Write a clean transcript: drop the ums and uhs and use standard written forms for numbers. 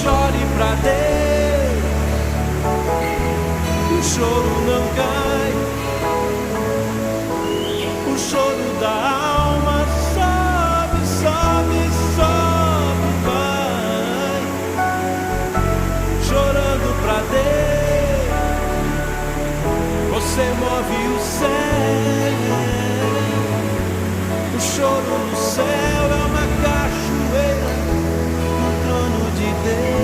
chore pra Deus, o choro não cai, o choro da alma sobe, sobe, sobe, vai, chorando pra Deus, você move o céu. O choro no céu é uma cachoeira no trono de Deus.